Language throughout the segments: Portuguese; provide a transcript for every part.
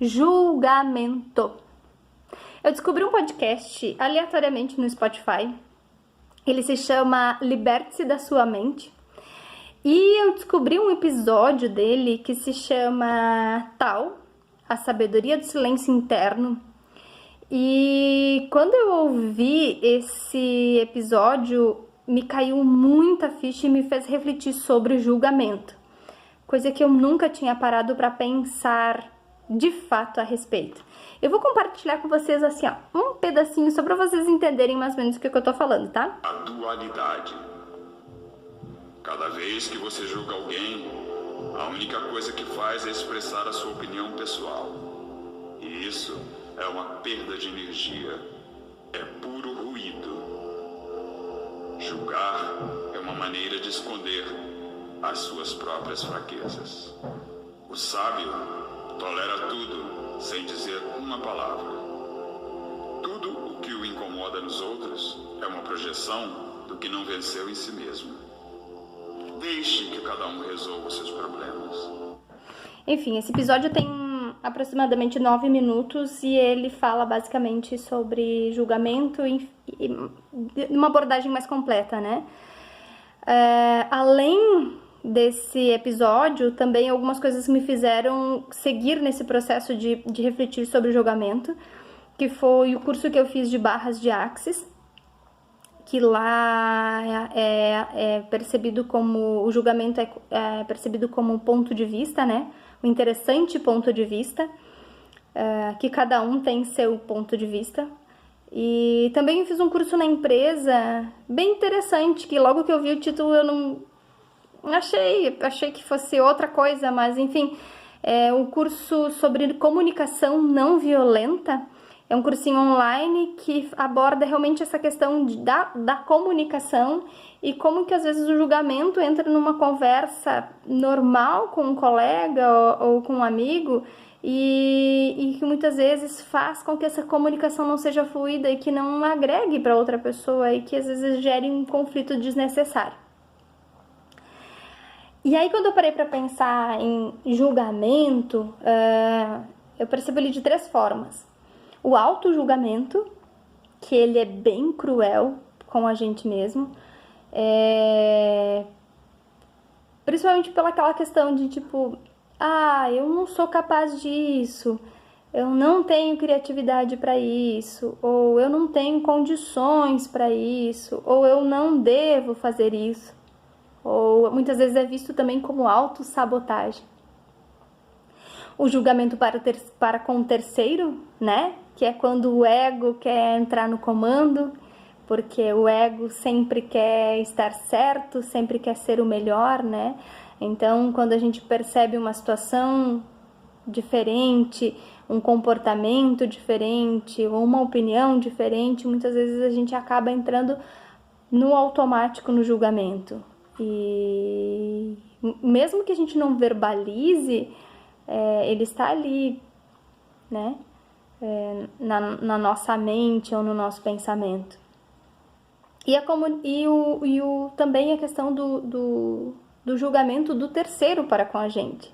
julgamento. Eu descobri um podcast aleatoriamente no Spotify. Ele se chama Liberte-se da Sua Mente. E eu descobri um episódio dele que se chama Tal, a Sabedoria do Silêncio Interno. E quando eu ouvi esse episódio, me caiu muita ficha e me fez refletir sobre julgamento. Coisa que eu nunca tinha parado para pensar de fato a respeito. Eu vou compartilhar com vocês assim, ó, um pedacinho só para vocês entenderem mais ou menos o que eu tô falando, tá? A dualidade. Cada vez que você julga alguém, a única coisa que faz é expressar a sua opinião pessoal. E isso é uma perda de energia. É puro ruído. Julgar é uma maneira de esconder as suas próprias fraquezas. O sábio tolera tudo sem dizer uma palavra. Tudo o que o incomoda nos outros é uma projeção do que não venceu em si mesmo. Deixe que cada um resolva os seus problemas. Enfim, esse episódio tem aproximadamente 9 minutos e ele fala basicamente sobre julgamento e uma abordagem mais completa, né? Além desse episódio, também algumas coisas me fizeram seguir nesse processo de refletir sobre o julgamento, que foi o curso que eu fiz de barras de Axis, que lá é percebido como, o julgamento é percebido como um ponto de vista, né? Um interessante ponto de vista, que cada um tem seu ponto de vista. E também eu fiz um curso na empresa bem interessante, que logo que eu vi o título eu não achei que fosse outra coisa, mas enfim, é um curso sobre comunicação não violenta. É um cursinho online que aborda realmente essa questão da comunicação e como que às vezes o julgamento entra numa conversa normal com um colega ou com um amigo e que muitas vezes faz com que essa comunicação não seja fluida e que não agregue para outra pessoa e que às vezes gere um conflito desnecessário. E aí quando eu parei para pensar em julgamento, eu percebo ele de 3 formas. O auto-julgamento, que ele é bem cruel com a gente mesmo, principalmente pelaquela questão de tipo, eu não sou capaz disso, eu não tenho criatividade para isso, ou eu não tenho condições para isso, ou eu não devo fazer isso, ou muitas vezes é visto também como autossabotagem. O julgamento para com o terceiro, né? Que é quando o ego quer entrar no comando, porque o ego sempre quer estar certo, sempre quer ser o melhor, né? Então, quando a gente percebe uma situação diferente, um comportamento diferente, ou uma opinião diferente, muitas vezes a gente acaba entrando no automático no julgamento. E mesmo que a gente não verbalize, ele está ali, né? Na nossa mente ou no nosso pensamento. Também a questão do julgamento do terceiro para com a gente.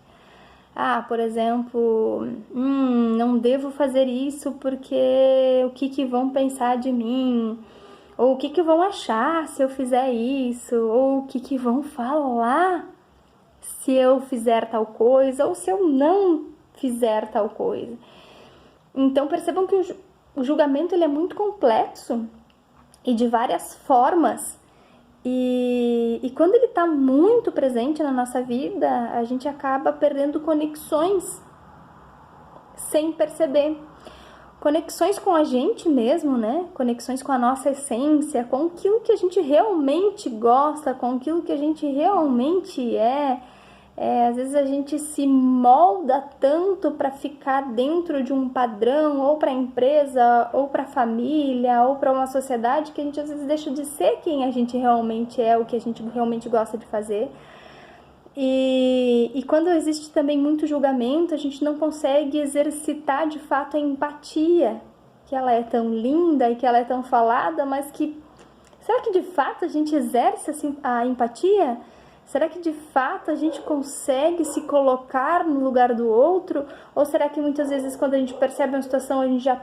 Por exemplo, não devo fazer isso porque o que vão pensar de mim? Ou o que vão achar se eu fizer isso? Ou o que vão falar se eu fizer tal coisa? Ou se eu não fizer tal coisa? Então percebam que o julgamento ele é muito complexo e de várias formas. E quando ele está muito presente na nossa vida, a gente acaba perdendo conexões sem perceber. Conexões com a gente mesmo, né? Conexões com a nossa essência, com aquilo que a gente realmente gosta, com aquilo que a gente realmente é. Às vezes a gente se molda tanto para ficar dentro de um padrão, ou para a empresa, ou para a família, ou para uma sociedade, que a gente às vezes deixa de ser quem a gente realmente é, o que a gente realmente gosta de fazer. E quando existe também muito julgamento, a gente não consegue exercitar de fato a empatia, que ela é tão linda e que ela é tão falada, mas que... Será que de fato a gente exerce assim, a empatia? Será que de fato a gente consegue se colocar no lugar do outro? Ou será que muitas vezes quando a gente percebe uma situação a gente já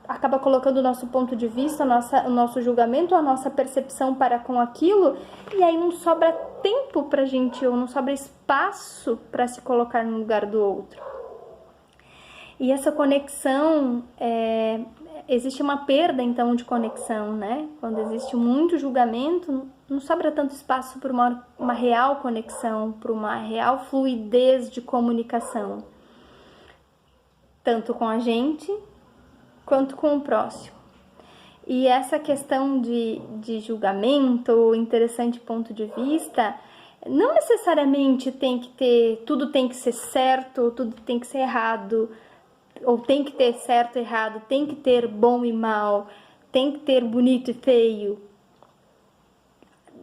acaba colocando o nosso ponto de vista, o nosso julgamento, a nossa percepção para com aquilo, e aí não sobra tempo pra gente, ou não sobra espaço para se colocar no lugar do outro. E essa conexão, existe uma perda então de conexão, né? Quando existe muito julgamento, não sobra tanto espaço para uma real conexão, para uma real fluidez de comunicação, tanto com a gente quanto com o próximo. E essa questão de julgamento, interessante ponto de vista, não necessariamente tudo tem que ser certo, tudo tem que ser errado, ou tem que ter certo e errado, tem que ter bom e mal, tem que ter bonito e feio.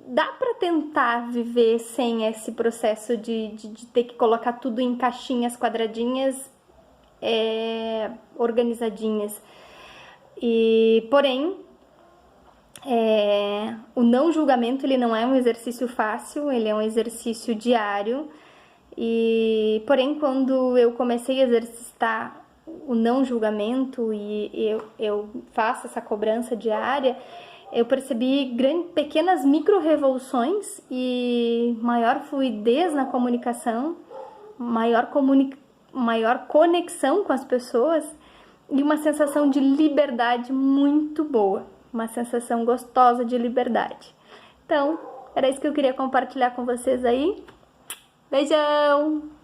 Dá para tentar viver sem esse processo de ter que colocar tudo em caixinhas quadradinhas, organizadinhas. Porém, o não julgamento ele não é um exercício fácil, ele é um exercício diário. Porém, quando eu comecei a exercitar o não julgamento e eu faço essa cobrança diária, eu percebi pequenas micro-revoluções e maior fluidez na comunicação, maior conexão com as pessoas e uma sensação de liberdade muito boa, uma sensação gostosa de liberdade. Então, era isso que eu queria compartilhar com vocês aí. Beijão!